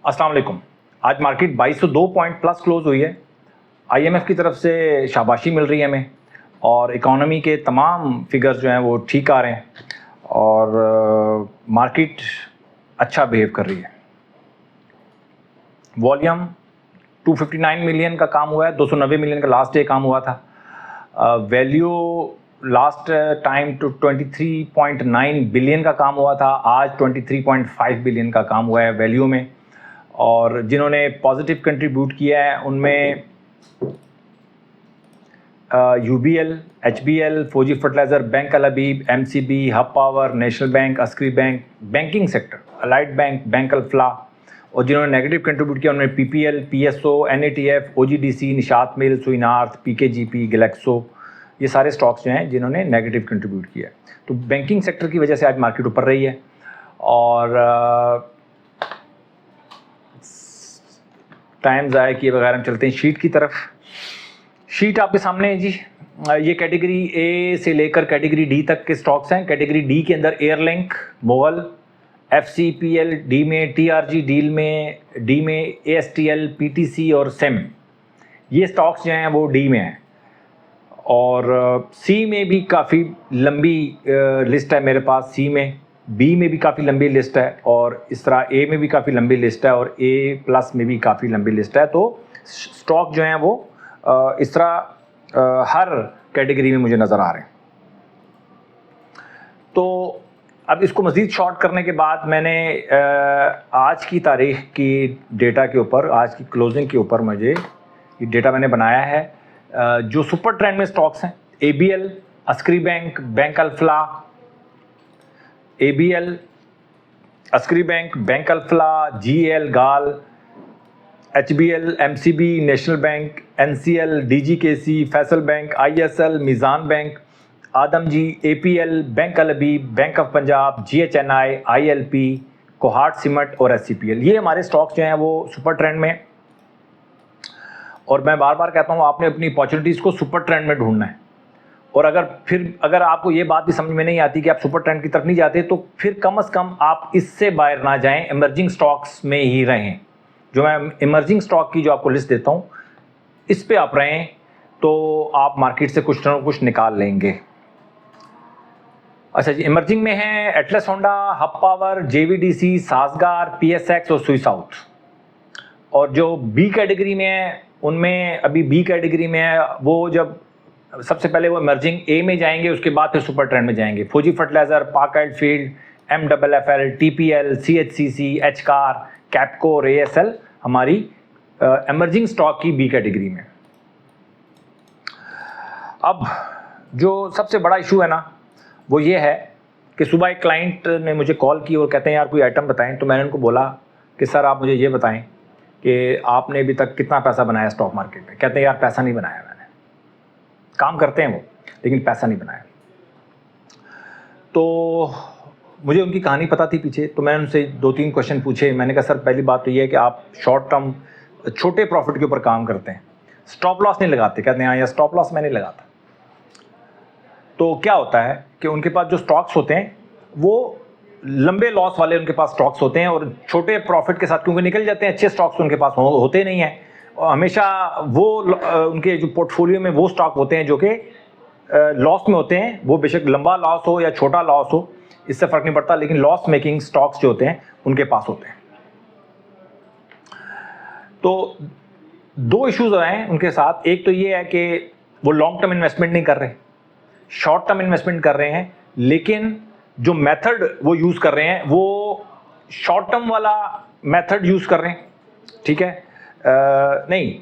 अस्सलाम वालेकुम। आज मार्केट 2202 पॉइंट प्लस क्लोज हुई है। आईएमएफ की तरफ से शाबाशी मिल रही है हमें और इकोनॉमी के तमाम फिगर्स जो हैं वो ठीक आ रहे हैं और मार्केट अच्छा बिहेव कर रही है। वॉल्यूम 259 मिलियन का काम हुआ है, 290 मिलियन का लास्ट डे काम हुआ था। वैल्यू लास्ट टाइम तो 23.9 बिलियन का काम हुआ था, आज 23.5 बिलियन का काम हुआ है वैल्यू में। और जिन्होंने पॉजिटिव कंट्रीब्यूट किया है उनमें UBL, HBL, Fauji Fertilizer, Bank Al Habib, MCB, Hub Power, National Bank, Askari Bank, banking sector, Allied Bank, Bank Al Falah. और जिन्होंने नेगेटिव कंट्रीब्यूट किया उनमें PPL, PSO, NATF, OGDC, Nishat mill, सुइनार्थ, पीकेजीपी, गैलेक्सो, ये सारे स्टॉक्स जो हैं जिन्होंने नेगेटिव कंट्रीब्यूट किया है। तो बैंकिंग सेक्टर की वजह से आज मार्केट ऊपर रही है। और टाइम ज़ाया किए बगैर हम चलते हैं शीट की तरफ। शीट आपके सामने है जी। ये कैटेगरी ए से लेकर कैटेगरी डी तक के स्टॉक्स हैं। कैटेगरी डी के अंदर एयरलिंक, मोवल, एफसीपीएल डी में, टीआरजी डील में, डी में एएसटीएल, पीटीसी और सेम, ये स्टॉक्स जो हैं वो डी में हैं। और सी में भी काफ़ी लंबी लिस्ट है मेरे पास, सी में, बी में भी काफ़ी लंबी लिस्ट है और इस तरह ए में भी काफ़ी लंबी लिस्ट है और ए प्लस में भी काफ़ी लंबी लिस्ट है। तो स्टॉक जो हैं वो इस तरह हर कैटेगरी में मुझे नज़र आ रहे हैं। तो अब इसको मज़ीद शॉर्ट करने के बाद मैंने आज की तारीख की डेटा के ऊपर, आज की क्लोजिंग के ऊपर मुझे ये डेटा मैंने बनाया है। जो सुपर ट्रेंड में स्टॉक्स हैं, ABL, Askari Bank, Bank Al Falah, ABL, Askari Bank, Bank Al Falah, GL, गाल, HBL, MCB, National Bank, NCL, DGKC, Faisal Bank, ISL, Meezan Bank, Adamjee, APL, Bank Al Habib, Bank of Punjab, GHNI, ILP, Kohat Cement और एससीपीएल, ये हमारे स्टॉक्स जो हैं वो सुपर ट्रेंड में। और मैं बार बार कहता हूँ आपने अपनी अपॉर्चुनिटीज़ को सुपर ट्रेंड में ढूंढना है। और अगर आपको ये बात भी समझ में नहीं आती कि आप सुपर ट्रेंड की तरफ नहीं जाते, तो फिर कम से कम आप इससे बाहर ना जाएं, इमर्जिंग स्टॉक्स में ही रहें। जो मैं इमर्जिंग स्टॉक की जो आपको लिस्ट देता हूँ इस पे आप रहें तो आप मार्केट से कुछ ना कुछ निकाल लेंगे। अच्छा जी, इमर्जिंग में है Atlas Honda, Hub Power, JVDC, सासगार, पीएसएक्स और सुई साउथ। और जो बी कैटेगरी में है उनमें, अभी बी कैटेगरी में है वो, जब सबसे पहले वो इमर्जिंग ए में जाएंगे उसके बाद फिर सुपर ट्रेंड में जाएंगे। फौजी फर्टिलाइजर, पार्क फील्ड, MWFL, TPL, CHCC, HCAR, KAPCO और एएसएल हमारी इमर्जिंग स्टॉक की बी कैटेगरी में। अब जो सबसे बड़ा इशू है ना वो ये है कि सुबह एक क्लाइंट ने मुझे कॉल की और कहते हैं यार कोई आइटम बताएं। तो मैंने उनको बोला कि सर आप मुझे ये बताएं कि आपने अभी तक कितना पैसा बनाया स्टॉक मार्केट में। कहते हैं यार पैसा नहीं बनाया मैंने। काम करते हैं वो लेकिन पैसा नहीं बनाया। तो मुझे उनकी कहानी पता थी पीछे, तो मैंने उनसे 2-3 क्वेश्चन पूछे। मैंने कहा सर पहली बात तो ये है कि आप शॉर्ट टर्म छोटे प्रॉफिट के ऊपर काम करते हैं, स्टॉप लॉस नहीं लगाते। कहते हैं हाँ यार स्टॉप लॉस मैं नहीं लगाता। तो क्या होता है कि उनके पास जो स्टॉक्स होते हैं वो लंबे लॉस वाले उनके पास स्टॉक्स होते हैं और छोटे प्रॉफिट के साथ क्योंकि निकल जाते हैं, अच्छे स्टॉक्स उनके पास होते नहीं हैं। और हमेशा वो उनके जो पोर्टफोलियो में वो स्टॉक होते हैं जो कि लॉस में होते हैं। वो बेशक लंबा लॉस हो या छोटा लॉस हो, इससे फ़र्क नहीं पड़ता, लेकिन लॉस मेकिंग स्टॉक्स जो होते हैं उनके पास होते हैं। तो 2 इश्यूज हैं उनके साथ। एक तो ये है कि वो लॉन्ग टर्म इन्वेस्टमेंट नहीं कर रहे, शॉर्ट टर्म इन्वेस्टमेंट कर रहे हैं, लेकिन जो मेथड वो यूज़ कर रहे हैं वो शॉर्ट टर्म वाला मेथड यूज़ कर रहे हैं। ठीक है, नहीं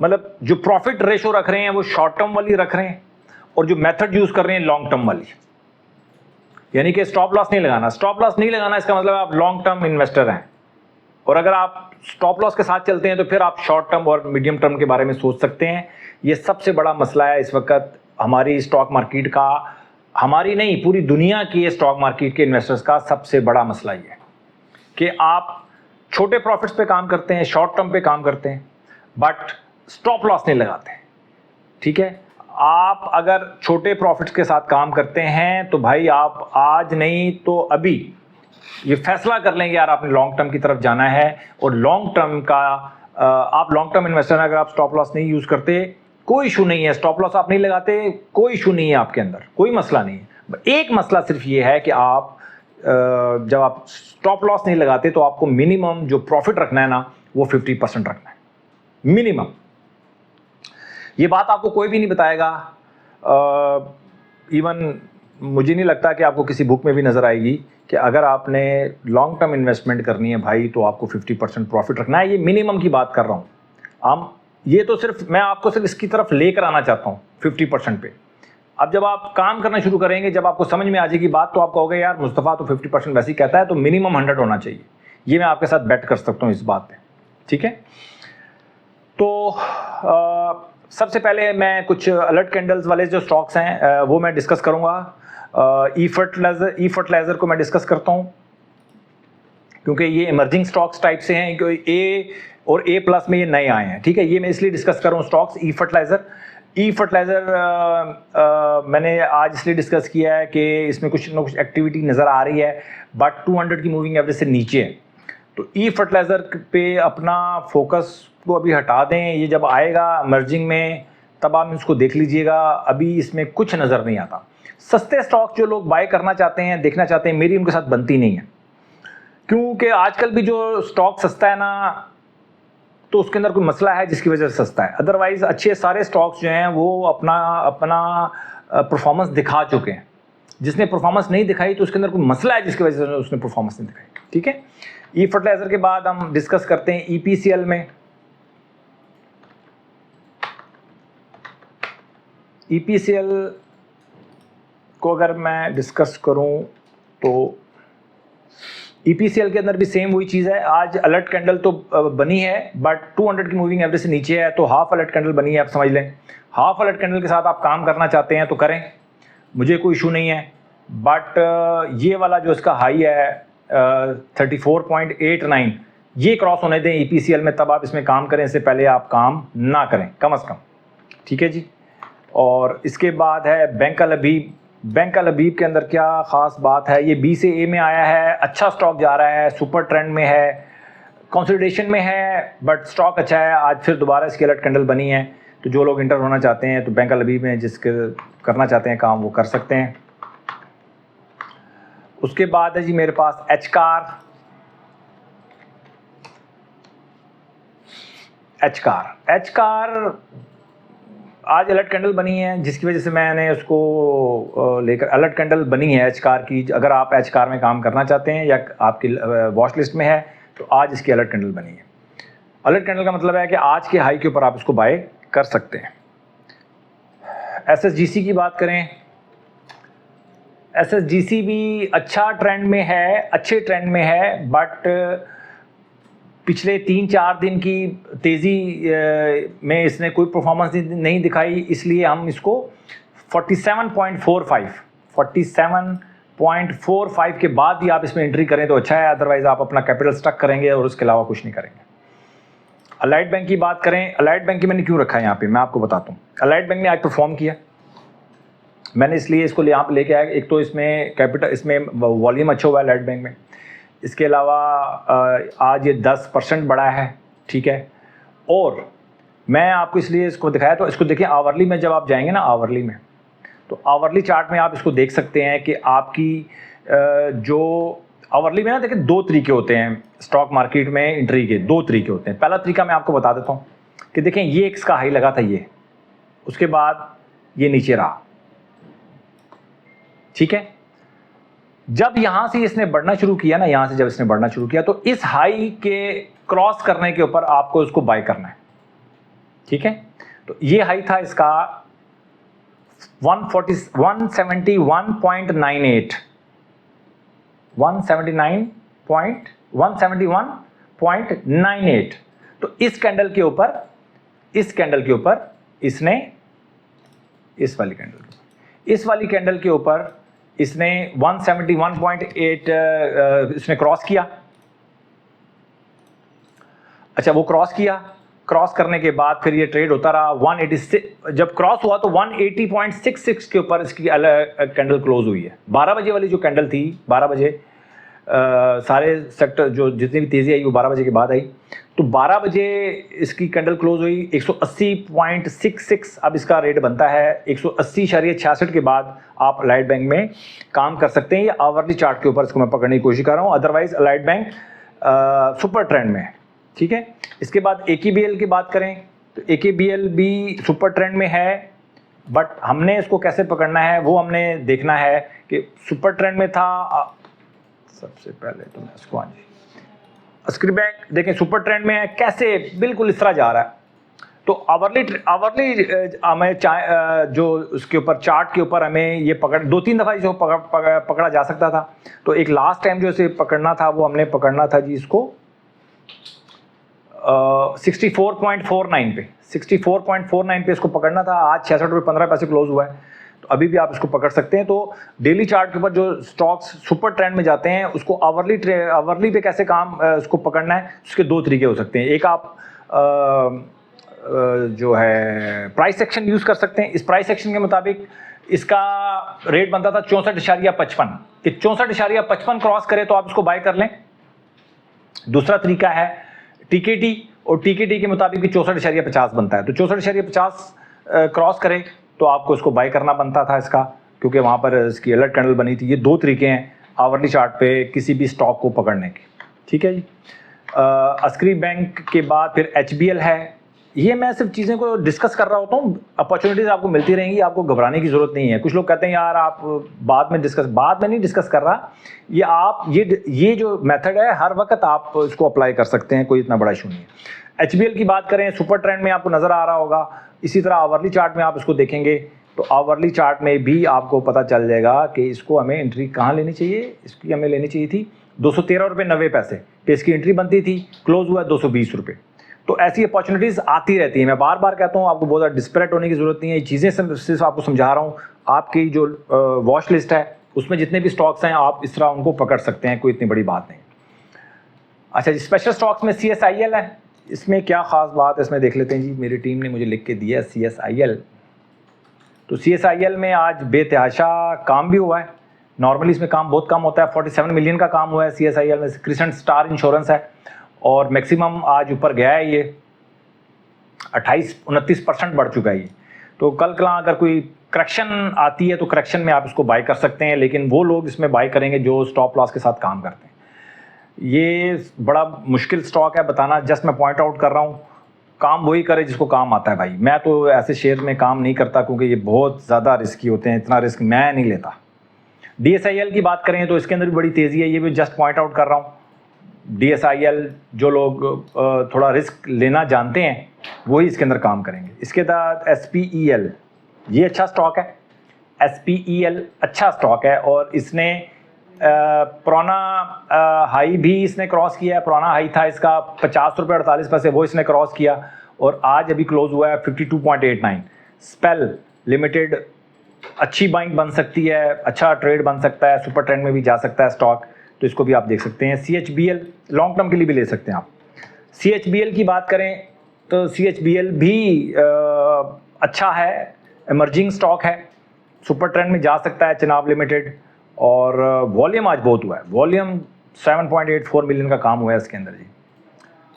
मतलब जो प्रॉफिट रेशो रख रहे हैं वो शॉर्ट टर्म वाली रख रहे हैं और जो मेथड यूज़ कर रहे हैं लॉन्ग टर्म वाली। यानी कि स्टॉप लॉस नहीं लगाना। स्टॉप लॉस नहीं लगाना इसका मतलब आप लॉन्ग टर्म इन्वेस्टर हैं। और अगर आप स्टॉप लॉस के साथ चलते हैं तो फिर आप शॉर्ट टर्म और मीडियम टर्म के बारे में सोच सकते हैं। ये सबसे बड़ा मसला है इस वक्त हमारी स्टॉक मार्केट का, हमारी नहीं पूरी दुनिया की स्टॉक मार्केट के इन्वेस्टर्स का सबसे बड़ा मसला ये है कि आप छोटे प्रॉफिट्स पे काम करते हैं, शॉर्ट टर्म पे काम करते हैं, बट स्टॉप लॉस नहीं लगाते। ठीक है, आप अगर छोटे प्रॉफिट्स के साथ काम करते हैं तो भाई आप आज नहीं तो अभी ये फैसला कर लेंगे यार आपने लॉन्ग टर्म की तरफ जाना है, और लॉन्ग टर्म का आप लॉन्ग टर्म इन्वेस्टर, अगर आप स्टॉप लॉस नहीं यूज़ करते कोई इशू नहीं है, स्टॉप लॉस आप नहीं लगाते कोई इशू नहीं है, आपके अंदर कोई मसला नहीं है। एक मसला सिर्फ ये है कि आप जब आप स्टॉप लॉस नहीं लगाते तो आपको मिनिमम जो प्रॉफिट रखना है ना वो 50% रखना है मिनिमम। ये बात आपको कोई भी नहीं बताएगा, इवन मुझे नहीं लगता कि आपको किसी बुक में भी नज़र आएगी कि अगर आपने लॉन्ग टर्म इन्वेस्टमेंट करनी है भाई तो आपको 50% प्रॉफिट रखना है। ये मिनिमम की बात कर रहा हूँ, हम ये तो सिर्फ मैं आपको सिर्फ इसकी तरफ लेकर आना चाहता हूँ 50% पे। अब जब आप काम करना शुरू करेंगे, जब आपको समझ में आ जाएगी बात, तो आप कहोगे यार मुस्तफ़ा तो 50% वैसे ही कहता है, तो मिनिमम 100 होना चाहिए। ये मैं आपके साथ बैट कर सकता हूँ इस बात पे, ठीक है। तो सबसे पहले मैं कुछ अलर्ट कैंडल्स वाले जो स्टॉक्स हैं वो मैं डिस्कस करूँगा। ई फर्टिलाइज़र को मैं डिस्कस करता हूँ क्योंकि ये इमर्जिंग स्टॉक्स टाइप से हैं, क्योंकि ए और ए प्लस में ये नए आए हैं, ठीक है। ये मैं इसलिए डिस्कस कर रहा हूँ स्टॉक्स। ई फर्टिलाइज़र मैंने आज इसलिए डिस्कस किया है कि इसमें कुछ ना कुछ एक्टिविटी नज़र आ रही है, बट 200 की मूविंग एवरेज से नीचे है। तो ई फर्टिलाइज़र पे अपना फोकस को अभी हटा दें, ये जब आएगा इमर्जिंग में तब आप इसको देख लीजिएगा, अभी इसमें कुछ नज़र नहीं आता। सस्ते स्टॉक जो लोग बाय करना चाहते हैं, देखना चाहते हैं, मेरी उनके साथ बनती नहीं है, क्योंकि आजकल भी जो स्टॉक सस्ता है ना तो उसके अंदर कोई मसला है जिसकी वजह से सस्ता है। अदरवाइज अच्छे सारे स्टॉक्स जो हैं वो अपना परफॉर्मेंस दिखा चुके हैं। जिसने परफॉर्मेंस नहीं दिखाई तो उसके अंदर कोई मसला है जिसकी वजह से उसने परफॉर्मेंस नहीं दिखाई, ठीक है। ई फर्टिलाइजर के बाद हम डिस्कस करते हैं ईपीसीएल में। ईपीसीएल को अगर मैं डिस्कस करूं तो ईपीसीएल के अंदर भी सेम वही चीज़ है। आज अलर्ट कैंडल तो बनी है बट 200 की मूविंग एवरेज से नीचे है, तो हाफ अलर्ट कैंडल बनी है, आप समझ लें। हाफ अलर्ट कैंडल के साथ आप काम करना चाहते हैं तो करें, मुझे कोई इशू नहीं है। बट ये वाला जो इसका हाई है 34.89 ये क्रॉस होने दें ईपीसीएल में, तब आप इसमें काम करें, इससे पहले आप काम ना करें कम से कम, ठीक है जी। और इसके बाद है बैंक अल हबीब। बैंक अल हबीब के अंदर क्या ख़ास बात है, ये बी से ए में आया है, अच्छा स्टॉक जा रहा है, सुपर ट्रेंड में है, कंसोलिडेशन में है, बट स्टॉक अच्छा है। आज फिर दोबारा इसकी अलर्ट कैंडल बनी है, तो जो लोग इंटर होना चाहते हैं तो बैंक अल हबीब में जिसके करना चाहते हैं काम वो कर सकते हैं। उसके बाद है जी मेरे पास एचकार। आज अलर्ट कैंडल बनी है जिसकी वजह से मैंने उसको लेकर, अलर्ट कैंडल बनी है एचकार की। अगर आप एचकार में काम करना चाहते हैं या आपकी वॉच लिस्ट में है तो आज इसकी अलर्ट कैंडल बनी है। अलर्ट कैंडल का मतलब है कि आज के हाई के ऊपर आप इसको बाय कर सकते हैं। एसएसजीसी की बात करें, एसएसजीसी भी अच्छा ट्रेंड में है, अच्छे ट्रेंड में है, बट पिछले 3-4 दिन की तेज़ी में इसने कोई परफॉर्मेंस नहीं दिखाई, इसलिए हम इसको 47.45 के बाद ही आप इसमें एंट्री करें तो अच्छा है, अदरवाइज आप अपना कैपिटल स्टक करेंगे और उसके अलावा कुछ नहीं करेंगे। अलाइड बैंक की बात करें, अलाइड बैंक की मैंने क्यों रखा है यहाँ पे मैं आपको बताता हूँ। अलाइड बैंक ने आज परफॉर्म किया, मैंने इसलिए इसको यहाँ पे लेके आया। एक तो इसमें कैपिटल, इसमें वॉल्यूम अच्छा हुआ है अलाइड बैंक में, इसके अलावा आज ये 10% बढ़ा है, ठीक है। और मैं आपको इसलिए इसको दिखाया, तो इसको देखिए आवरली में, जब आप जाएंगे ना आवरली में, तो आवरली चार्ट में आप इसको देख सकते हैं कि आपकी जो आवरली में ना देखिए 2 तरीके होते हैं स्टॉक मार्केट में एंट्री के, 2 तरीके होते हैं। पहला तरीका मैं आपको बता देता हूँ कि देखें ये इसका हाई लगा था, ये उसके बाद ये नीचे रहा, ठीक है। जब यहां से इसने बढ़ना शुरू किया ना, यहां से जब इसने बढ़ना शुरू किया तो इस हाई के क्रॉस करने के ऊपर आपको इसको बाय करना है, ठीक है। तो ये हाई था इसका 171.98। तो इस कैंडल के ऊपर इसने इस वाली कैंडल के ऊपर इसने 171.8 इसने क्रॉस किया। अच्छा, वो क्रॉस करने के बाद फिर ये ट्रेड होता रहा 186, जब क्रॉस हुआ तो 180.66 के ऊपर इसकी कैंडल क्लोज हुई है। 12 बजे वाली जो कैंडल थी, 12 बजे सारे सेक्टर जो जितनी भी तेज़ी आई वो 12 बजे के बाद आई। तो 12 बजे इसकी कैंडल क्लोज हुई 180.66, अब इसका रेट बनता है 180.66 के बाद आप अलाइड बैंक में काम कर सकते हैं। ये आवरली चार्ट के ऊपर इसको मैं पकड़ने की कोशिश कर रहा हूँ, otherwise allied bank super trend में है, ठीक है। इसके बाद AKBL की बात करें तो AKBL भी सुपर ट्रेंड में है, बट हमने इसको कैसे पकड़ना है वो हमने देखना है कि सुपर ट्रेंड में था। सबसे पहले तो मैं इसको, हाँ जी, अस्क्री बैंक देखें सुपर ट्रेंड में है, कैसे बिल्कुल इस तरह जा रहा है। तो आवरली हमें जो उसके ऊपर चार्ट के ऊपर हमें ये पकड़ 2-3 दफ़ा जो पकड़ा जा सकता था। तो एक लास्ट टाइम जो इसे पकड़ना था वो हमने पकड़ना था जी इसको 64.49 पे, 64.49 पे इसको पकड़ना था। आज 66 रुपये 15 पैसे क्लोज हुआ है, तो अभी भी आप इसको पकड़ सकते हैं। तो डेली चार्ट के ऊपर जो स्टॉक्स सुपर ट्रेंड में जाते हैं उसको आवरली पे कैसे काम उसको पकड़ना है, उसके 2 तरीके हो सकते हैं। एक आप जो है प्राइस एक्शन यूज़ कर सकते हैं। इस प्राइस एक्शन के मुताबिक इसका रेट बनता था 64.55 कि 64.55 क्रॉस करे तो आप इसको बाय कर लें। दूसरा तरीका है TKT, और TKT के मुताबिक भी 64.50 बनता है। तो 64.50 क्रॉस करे तो आपको इसको बाय करना बनता था इसका, क्योंकि वहाँ पर इसकी अलर्ट कैंडल बनी थी। ये 2 तरीके हैं आवरली चार्ट पे किसी भी स्टॉक को पकड़ने के, ठीक है जी। अस्क्री बैंक के बाद फिर HBL है। ये मैं सिर्फ चीज़ें को डिस्कस कर रहा होता हूँ, अपॉर्चुनिटीज़ आपको मिलती रहेंगी, आपको घबराने की ज़रूरत नहीं है। कुछ लोग कहते हैं यार आप बाद में नहीं डिस्कस कर रहा, ये आप ये जो मेथड है हर वक्त आप इसको अप्लाई कर सकते हैं, कोई इतना बड़ा इशू नहीं है। HBL की बात करें सुपर ट्रेंड में आपको नज़र आ रहा होगा। इसी तरह आवरली चार्ट में आप इसको देखेंगे तो आवरली चार्ट में भी आपको पता चल जाएगा कि इसको हमें एंट्री कहाँ लेनी चाहिए। इसकी हमें लेनी चाहिए थी 213 रुपये 90 पैसे पे इसकी एंट्री बनती थी, क्लोज हुआ 220 रुपये। तो ऐसी अपॉर्चुनिटीज़ आती रहती हैं। मैं बार बार कहता हूँ आपको बहुत ज़्यादा डिस्परेट होने की ज़रूरत नहीं है। ये चीज़ें सिर्फ आपको समझा रहा हूँ। आपकी जो वॉच लिस्ट है उसमें जितने भी स्टॉक्स हैं आप इस तरह उनको पकड़ सकते हैं, कोई इतनी बड़ी बात नहीं। अच्छा जी, स्पेशल स्टॉक्स में CSIL है। इसमें क्या ख़ास बात है इसमें देख लेते हैं जी। मेरी टीम ने मुझे लिख के दिया CSIL। तो CSIL में आज बेतहाशा काम भी हुआ है। नॉर्मली इसमें काम बहुत कम होता है, 47 मिलियन का काम हुआ है CSIL में। क्रिसेंट स्टार इंश्योरेंस है और मैक्सिमम आज ऊपर गया है, ये 28-29% बढ़ चुका है ये। तो कल अगर कोई करेक्शन आती है तो करेक्शन में आप इसको बाय कर सकते हैं, लेकिन वो लोग इसमें बाय करेंगे जो स्टॉप लॉस के साथ काम करते हैं। ये बड़ा मुश्किल स्टॉक है बताना, जस्ट मैं पॉइंट आउट कर रहा हूँ। काम वही करे जिसको काम आता है भाई। मैं तो ऐसे शेयर में काम नहीं करता क्योंकि ये बहुत ज़्यादा रिस्की होते हैं, इतना रिस्क मैं नहीं लेता। DSIL की बात करें तो इसके अंदर भी बड़ी तेज़ी है, ये भी जस्ट पॉइंट आउट कर रहा हूँ। DSIL जो लोग थोड़ा रिस्क लेना जानते हैं वही इसके अंदर काम करेंगे। इसके बाद SPEL, ये अच्छा स्टॉक है। SPEL अच्छा स्टॉक है और इसने पुराना हाई भी इसने क्रॉस किया है। पुराना हाई था इसका 50 रुपये 48 पैसे, वो इसने क्रॉस किया और आज अभी क्लोज हुआ है 52.89। स्पेल लिमिटेड अच्छी बाइंग बन सकती है, अच्छा ट्रेड बन सकता है, सुपर ट्रेंड में भी जा सकता है स्टॉक, तो इसको भी आप देख सकते हैं। CHBL लॉन्ग टर्म के लिए भी ले सकते हैं आप। CHBL की बात करें तो CHBL भी अच्छा है, इमर्जिंग स्टॉक है, सुपर ट्रेंड में जा सकता है चिनाब लिमिटेड। और वॉल्यूम आज बहुत हुआ है, वॉल्यूम 7.84 मिलियन का काम हुआ है इसके अंदर जी।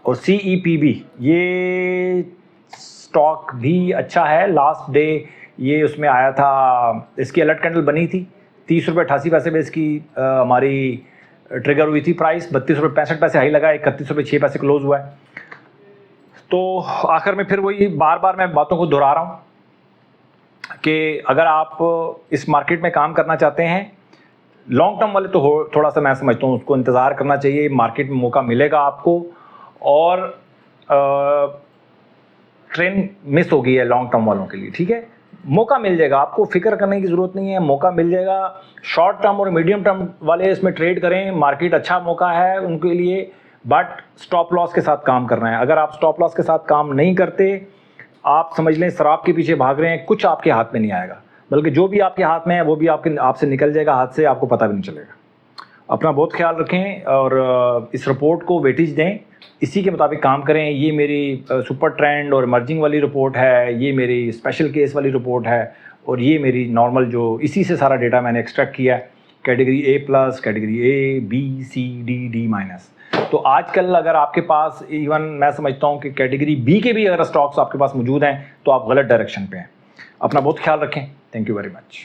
और CEPB ये स्टॉक भी अच्छा है। लास्ट डे ये उसमें आया था, इसकी अलर्ट कैंडल बनी थी 30 रुपये 88 पैसे में इसकी हमारी ट्रिगर हुई थी प्राइस। 32 रुपये 65 पैसे हाई लगा, 31 रुपये 6 पैसे क्लोज हुआ है। तो आखिर में फिर वही बार बार मैं बातों को दोहरा रहा हूँ कि अगर आप इस मार्केट में काम करना चाहते हैं, लॉन्ग टर्म वाले तो थोड़ा सा मैं समझता हूँ उसको इंतज़ार करना चाहिए। मार्केट में मौका मिलेगा आपको, और ट्रेंड मिस हो गई है लॉन्ग टर्म वालों के लिए, ठीक है। मौका मिल जाएगा, आपको फिक्र करने की ज़रूरत नहीं है, मौका मिल जाएगा। शॉर्ट टर्म और मीडियम टर्म वाले इसमें ट्रेड करें, मार्केट अच्छा मौका है उनके लिए, बट स्टॉप लॉस के साथ काम करना है। अगर आप स्टॉप लॉस के साथ काम नहीं करते, आप समझ लें शराब के पीछे भाग रहे हैं, कुछ आपके हाथ में नहीं आएगा, बल्कि जो भी आपके हाथ में है वो भी आपसे निकल जाएगा हाथ से, आपको पता भी नहीं चलेगा। अपना बहुत ख्याल रखें और इस रिपोर्ट को वेटेज दें, इसी के मुताबिक काम करें। ये मेरी सुपर ट्रेंड और इमर्जिंग वाली रिपोर्ट है, ये मेरी स्पेशल केस वाली रिपोर्ट है, और ये मेरी नॉर्मल जो इसी से सारा डेटा मैंने एक्सट्रैक्ट किया है category A plus, category A, B, C, D minus. तो आजकल अगर आपके पास इवन मैं समझता हूँ कि कैटेगरी बी के भी अगर स्टॉक्स आपके पास मौजूद हैं तो आप गलत डायरेक्शन पे हैं। अपना बहुत ख्याल रखें। Thank you very much.